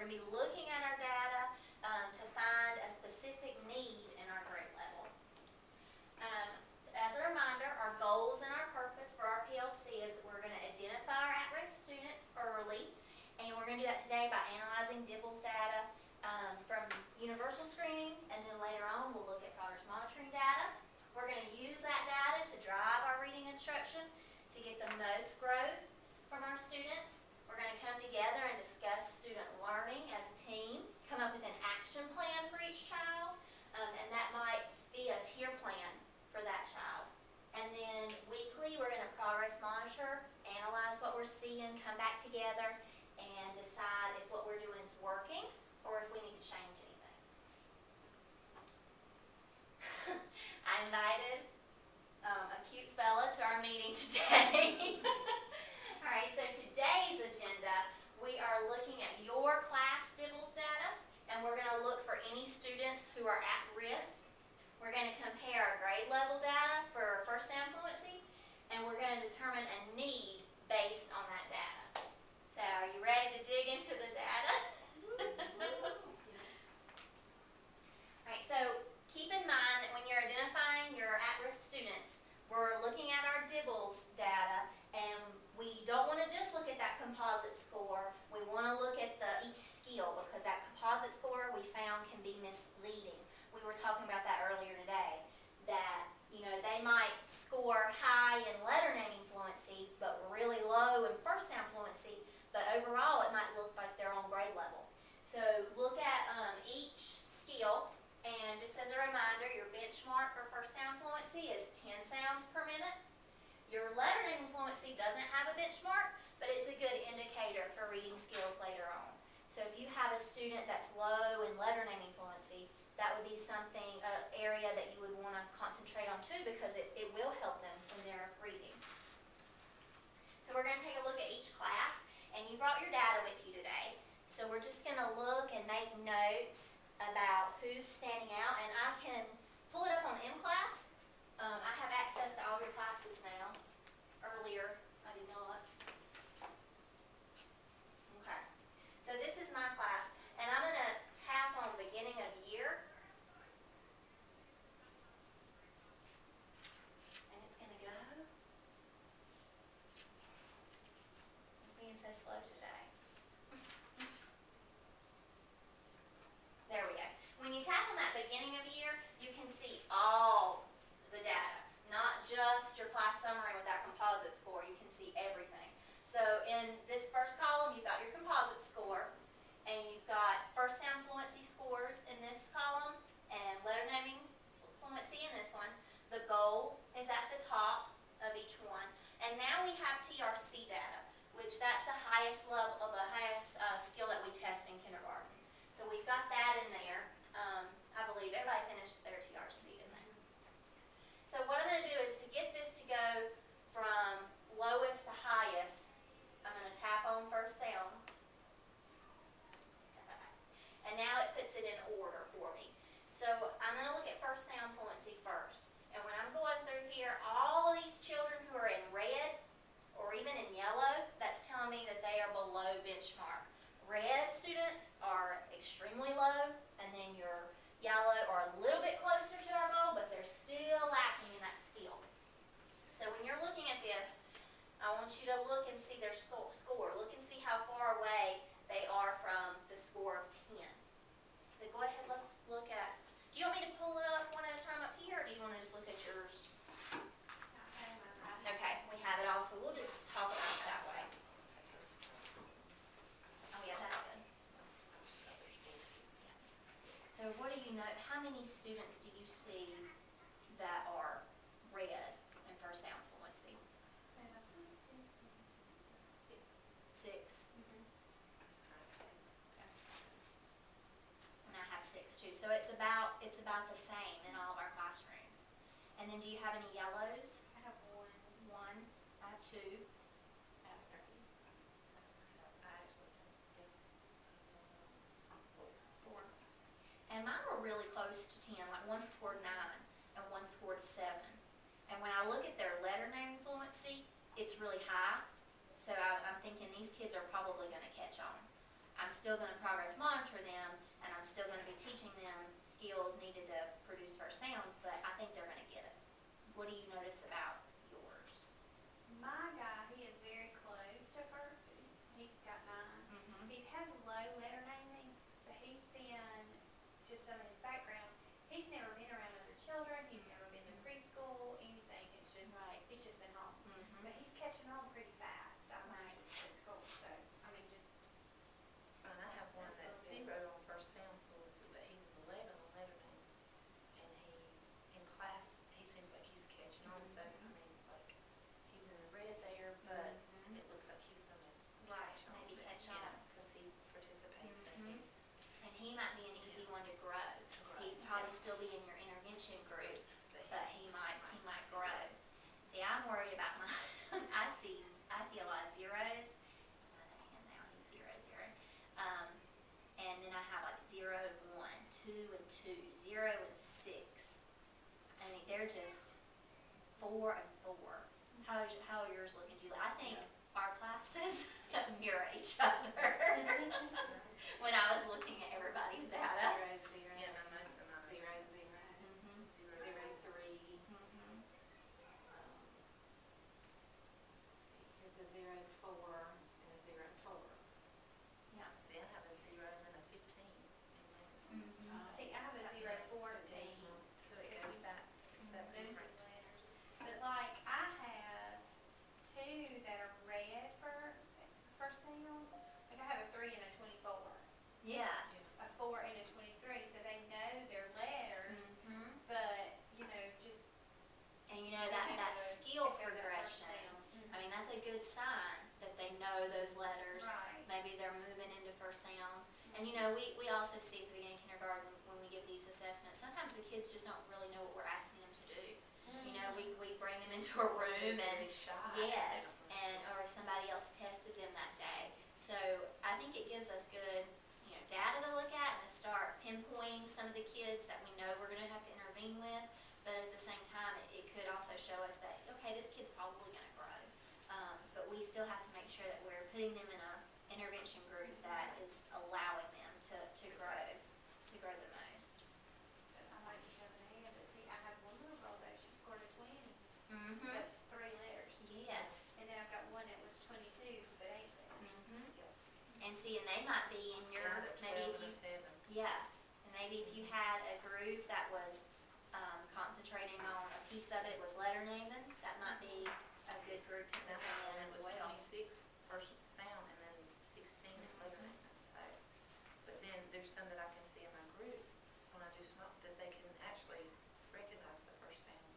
we're going to be looking at our data to find a specific need in our grade level. As a reminder, our goals and our purpose for our PLC is we're going to identify our at-risk students early, and we're going to do that today by analyzing DIBELS data from universal screening, and then later on we'll look at progress monitoring data. We're going to use that data to drive our reading instruction to get the most growth from our students. We're going to come together and discuss student learning as a team, come up with an action plan for each child, and that might be a tier plan for that child. And then weekly we're going to progress monitor, analyze what we're seeing, come back together, and decide if what we're doing is working or if we need to change anything. I invited a cute fella to our meeting today. Alright, so today's agenda, we are looking at your class DIBELS data, and we're going to look for any students who are at risk. We're going to compare our grade level data for first sound fluency, and we're going to determine a need based on that data. So, are you ready to dig into the data? Alright, so keep in mind that when you're identifying your at-risk students, we're looking at our DIBELS data, and we don't want to just look at that composite score. We want to look at each skill, because that composite score we found can be misleading. We were talking about that earlier today, that they might score high in letter naming fluency, but really low in first sound fluency, but overall it might look like they're on grade level. So look at each skill, and just as a reminder, your benchmark for first sound fluency is 10 sounds per minute. Your letter naming fluency doesn't have a benchmark, but it's a good indicator for reading skills later on. So if you have a student that's low in letter naming fluency, that would be something, an area that you would want to concentrate on too, because it will help them when they're reading. So we're going to take a look at each class, and you brought your data with you today. So we're just going to look and make notes about who's standing out, and I can pull it up on MClass. I have access to all your classes now. Earlier, I did not. Okay. So this is my class, and I'm going to tap on beginning of year. And it's going to go. It's being so slow today. There we go. When you tap on that beginning of year, you can see all the data, not just your class summary with that composite score. You can see everything. So in this first column, you've got your composite score, and you've got first sound fluency scores in this column, and letter naming fluency in this one. The goal is at the top of each one. And now we have TRC data, which that's the highest level, the highest skill that we test in kindergarten. So we've got that in there. I believe everybody finished their TRC in there. So what I'm going to do is to get this to go from lowest to highest, I'm going to tap on first sound. And now it puts it in order for me. So I'm going to look at first sound fluency first. And when I'm going through here, all of these children who are in red or even in yellow, that's telling me that they are below benchmark. Red students are extremely low, and then your yellow are a little bit closer to our goal, but they're still lacking in that skill. So when you're looking at this, I want you to look and see their score. Look and see how far away they are from the score of 10. So go ahead, let's look at, do you want me to pull it up one at a time up here, or do you want to just look at yours? Okay, we have it all, so we'll just talk about it that way. Oh yeah, that's good. So what do you know, how many students do you see that are red in first sound fluency? 6. And I have 6 too. So it's about the same in all of our classrooms. And then do you have any yellows? I have 1. I have 2. I have 3. I actually have 4. And mine were really close to 10, like one scored 9 and one scored 7. And when I look at their letter naming fluency, it's really high. So I'm thinking these kids are probably going to catch on. I'm still gonna progress monitor them, and I'm still gonna be teaching them skills needed to produce first sounds, but I think they're gonna get it. What do you notice about yours? My guy, he is very close to first. He's got 9. Mm-hmm. He has low letter naming, but he's been, just some of his background, he's never been around other children, he's never been to preschool, anything. It's just, Right. he's just been home. Mm-hmm. But he's catching on pretty fast. I Right. mean, it's preschool, so, I mean, just, And I have one that's That's so 0 on first sound fluency, but he was 11 on letter name. And in class, he seems like he's catching on, so, I mean, like, he's in the red there, but Mhm. it looks like he's gonna Right, catch on. maybe but, catch yeah, on. cause he participates and Mhm. he, And he might be an easy one to grow. He'd probably still be in your intervention group, but he might grow. See, I'm worried about my, I see a lot of zeros. And now he's 0, 0. And then I have like 0 and 1, 2 and 2, 0 and 6. I mean, they're just 4 and 4. How are yours looking, Julie? I think our classes mirror each other. When I was looking at everybody's data. 0, 0. yeah, no, most of mine are 0, 0. Mhm. 0, 0, 3. Mhm. Here's a 0, 4, and a 0, 4. Yeah. See, I have a 0 and then a 15 in letter name. Mhm. See, I have a 0, 14. So it goes that, it's that Loses different. letters. But like, I have 2 that are red for first sounds. Like, I have a 3 and a 24. Yeah. A 4 and a 23, so they know their letters, Mhm. but, you know, just. And you know that skill if they're that first progression. sound. I mean, that's a good sign that they know those letters. Right. Maybe they're moving into first sounds. And you know, we also see at the beginning of kindergarten when we give these assessments, sometimes the kids just don't really know what we're asking them to do. You know, we bring them into a room and Very shy. yes, and or somebody else tested them that day. So I think it gives us good, you know, data to look at and to start pinpointing some of the kids that we know we're going to have to intervene with. But at the same time, it could also show us that, okay, this kid's probably going to grow. But we still have to make sure that we're putting them in a intervention group that is allowing them to grow the most. But I like to jump ahead, but see, I have one little girl though, she scored a 20, Mm-hmm. but 3 letters. Yes. And then I've got one that was 22, but 8 letters. Mm-hmm. And see, and they might be in your, Yeah, the maybe 12 if you, and a 7. yeah, and maybe if you had a group that was concentrating on a piece of it was letter naming, that might be a good group to put And them that in one as was well. 26 first sound and then 16 in letter name. So, but then there's some that I can see in my group when I do small that they can actually recognize the first sounds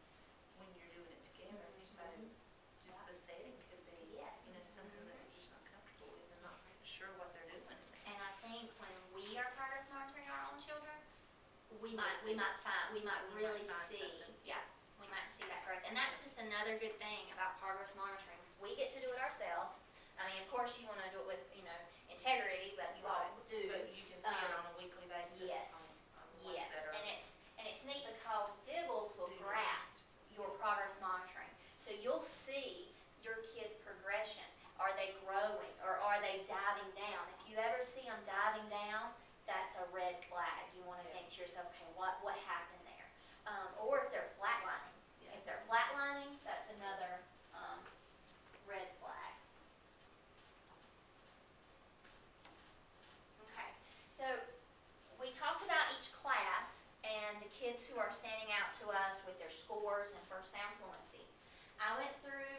when you're doing it together. So just the setting could be, Yes. you know, something that they're just not comfortable with and not sure what they're doing in there. And I think when we are progress monitoring our own children, we We'll might see. really might find see, something. yeah, we might see that growth. And that's just another good thing about progress monitoring, is we get to do it ourselves. I mean, of course, you wanna do it with, you know, integrity, but you all do. But you can see it on a weekly basis Yes. on the ones Yes, that are. and it's neat because Dibbles will Do graph your progress monitoring. So you'll see your kids' progression. Are they growing or are they diving down? If you ever see them diving down, that's a red flag. You want to think to yourself, okay, what happened there? Or if they're flatlining. Yeah. If they're flatlining, that's another red flag. Okay, so we talked about each class and the kids who are standing out to us with their scores and first sound fluency. I went through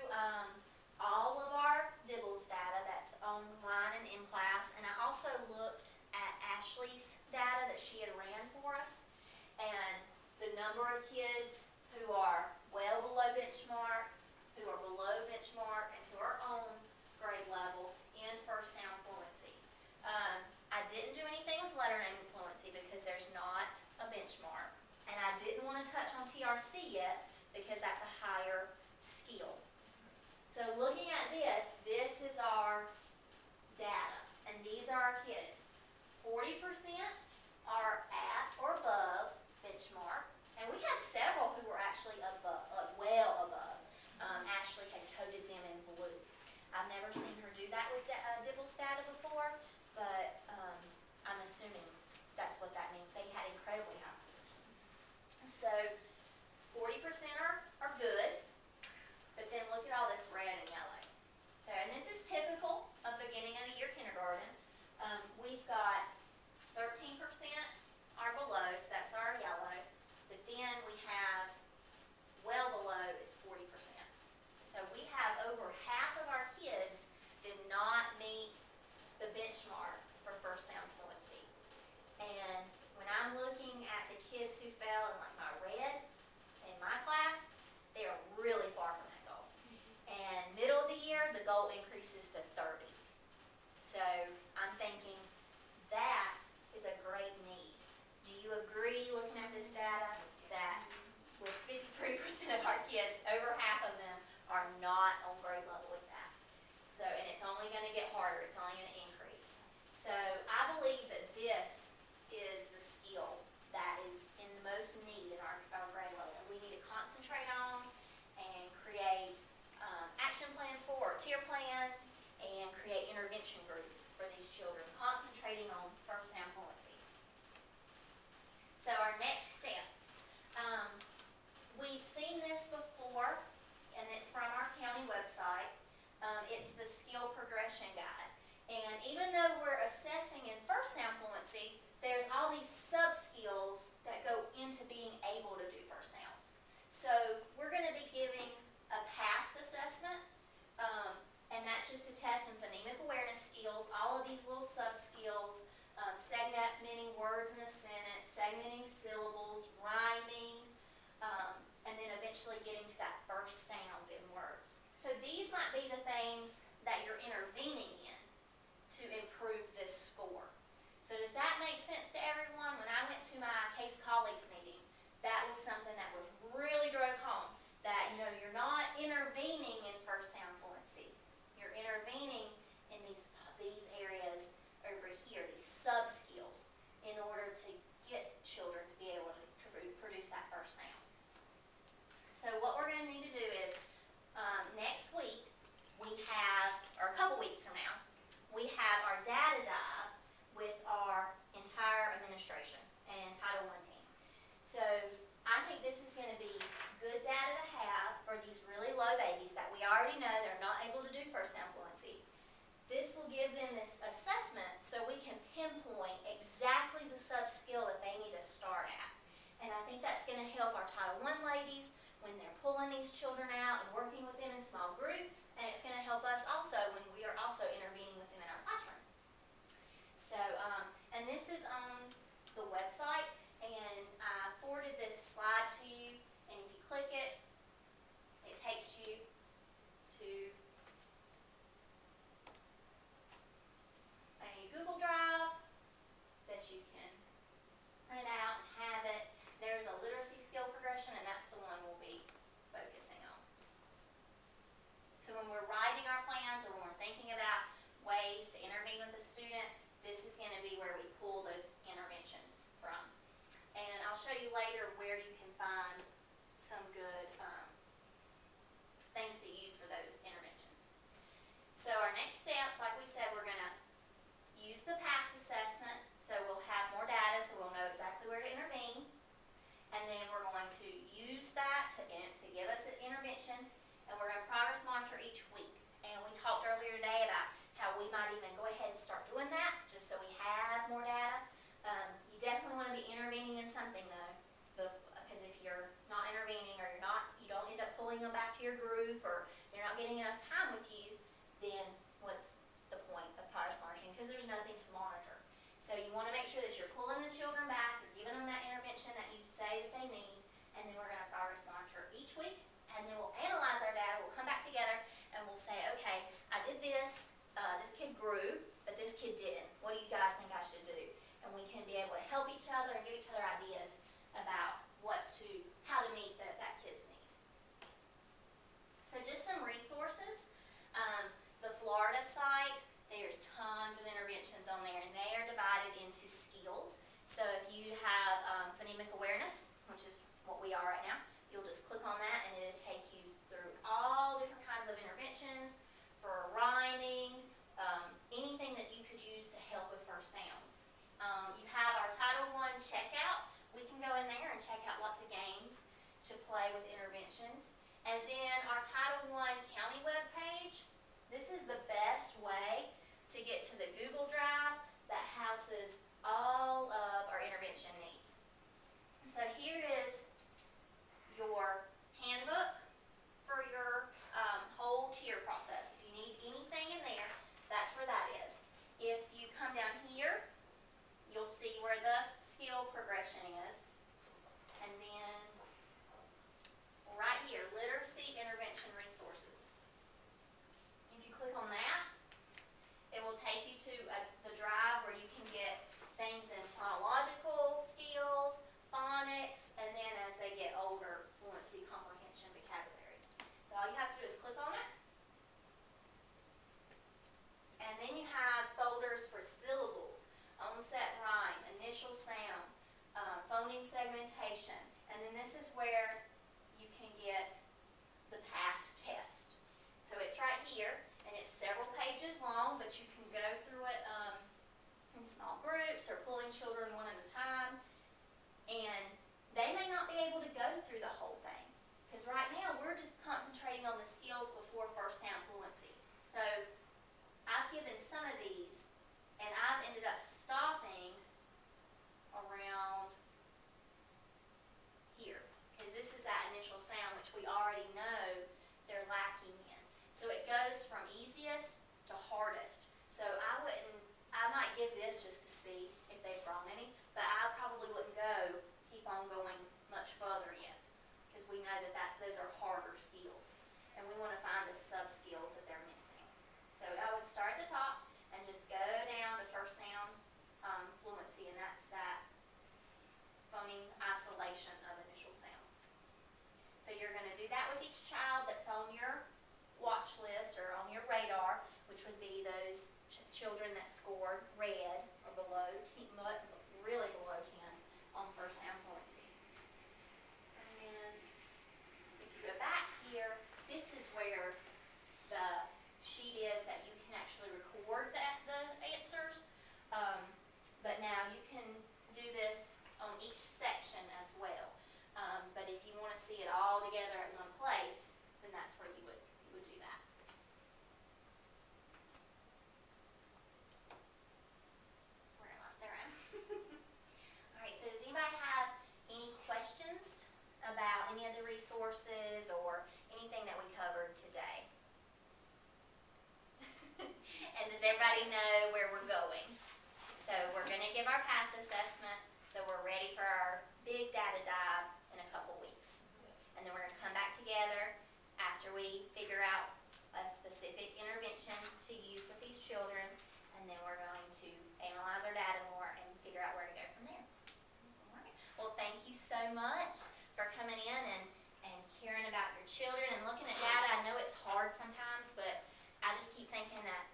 all of our Dibbles data that's online and in class, and I also looked at Ashley's data that she had ran for us, and the number of kids who are well below benchmark, who are below benchmark, and who are on grade level in first sound fluency. I didn't do anything with letter naming fluency because there's not a benchmark, and I didn't want to touch on TRC yet because that's a higher skill. So looking at this is our data, and these are our kids. 40% are at or above benchmark, and we had several who were actually above, well above. Ashley had coded them in blue. I've never seen her do that with Dibbles data before, but what that means. They had incredibly high scores. So 40% are good, but then look at all this red and yellow. So, and this is typical of beginning of the year kindergarten. We've got 13% are below, so that's our yellow, but then we have well below is 40%. So we have over half of our kids did not meet the benchmark for first sound fluency. And when I'm looking at the kids who fell in like my red in my class, they are really far from that goal. And middle of the year, the goal increases to 30. So I'm thinking that is a great need. Do you agree, looking at this data, that with 53% of our kids, over half of them are not on grade level with that? So, and it's only going to get harder. It's only going to increase. So I believe that this is the skill that is in the most need in our grade level. We need to concentrate on and create action plans for, tier plans, and create intervention groups for these children, concentrating on first sound fluency. So our next steps. We've seen this before, and it's from our county website. It's the skill progression guide. And even though we're assessing in first sound fluency, there's all these sub-skills that go into being able to do first sounds. So we're going to be giving a past assessment, and that's just to test some phonemic awareness skills, all of these little sub-skills, segmenting words in a sentence, segmenting syllables, rhyming, and then eventually getting to that first sound in words. So these might be the things that you're intervening in to improve this score. So does that make sense to everyone? When I went to my case colleagues meeting, that was something that was really drove home, that you're not intervening in first sound fluency. You're intervening in these areas over here, these sub-skills, in order to get children to be able to produce that first sound. So what we're going to need to do is, next week, we have, or a couple weeks from now, we have our data dive with our entire administration and Title I team. So I think this is going to be good data to have for these really low babies that we already know they're not able to do first sound fluency. This will give them this assessment so we can pinpoint exactly the sub-skill that they need to start at. And I think that's going to help our Title I ladies when they're pulling these children out and working with them in small groups, and it's going to help us also when we are also intervening with them in our classroom. So, and this is on the website, and I forwarded this slide to you, and if you click it, it takes you to a Google Drive that you can print out and have it. There's a literacy skill progression, and that's the one we'll be focusing on. So when we're writing our plans or when we're thinking about ways to intervene with a student, this is going to be where we pull those interventions from. And I'll show you later where you can find some good things to use for those interventions. So our next steps, like we said, we're going to use the past assessment, so we'll have more data so we'll know exactly where to intervene. And then we're going to use that to give us an intervention, and we're going to progress monitor each week. And we talked earlier today about how we might even go ahead and start doing that, just so we have more data. You definitely want to be intervening in something though, because if you're not intervening or you don't end up pulling them back to your group, or they're not getting enough time with you, then what's the point of progress monitoring? Because there's nothing to monitor. So you want to make sure that you're pulling the children back, you're giving them that intervention that you say that they need, and then we're going to progress monitor each week, and then we'll analyze our data, we'll come back together, and we'll say, okay, I did this, this kid grew, but this kid didn't. What do you guys think I should do? And we can be able to help each other and give each other ideas about how to meet that kid's need. So just some resources. The Florida site, there's tons of interventions on there, and they are divided into skills. So if you have phonemic awareness, which is what we are right now, you'll just click on that and it'll take you through all different kinds of interventions for rhyming, anything that you could use to help with first sounds. You have our Title I I checkout, we can go in there and check out lots of games to play with interventions. And then our Title I county webpage, this is the best way to get to the Google Drive that houses all of our intervention needs. So here is your handbook for your whole tier process. If you need anything in there, that's where that is. If you come down here, you'll see where the skill progression is. And then right here, literacy intervention resources. If you click on that, it will take you to the drive where you can get things in phonological skills, phonics, and then as they get older, fluency, comprehension, vocabulary. So all you have to do is click on it. And then you have folders for syllables, onset rhyme, initial sound, phoneme segmentation. And then this is where you can get the PASS test. So it's right here, and it's several pages long, but you can go through it in small groups or pulling children one at a time. And they may not be able to go through the whole thing, because right now we're just concentrating on the skills before first sound fluency. So I've given some of these, and I've ended up stopping around here, because this is that initial sound which we already know they're lacking in. So it goes from easiest to hardest. So I might give this just to see if they've brought any, but I probably wouldn't keep on going much further yet, because we know that those are harder skills, and we want to find the sub-skills that they're missing. So I would start at the top and just go down to first sound fluency, and that's that phoneme isolation of initial sounds. So you're going to do that with each child that's on your watch list or on your radar, which would be those children that scored red or below, really below 10 on first sound fluency. And then if you go back here, this is where the sheet is that you can actually record the answers. But now you can do this on each section as well. But if you want to see it all together at one place, then that's where you would do that. Where am I? There I am. All right, so does anybody have any questions about any of the resources or anything that we covered today? And does everybody know where we're going? So we're going to give our PASS assessment, so we're ready for our big data dive in a couple weeks. And then we're going to come back together after we figure out a specific intervention to use with these children, and then we're going to analyze our data more and figure out where to go from there. All right. Well, thank you so much for coming in and caring about your children and looking at data. I know it's hard sometimes, but I just keep thinking that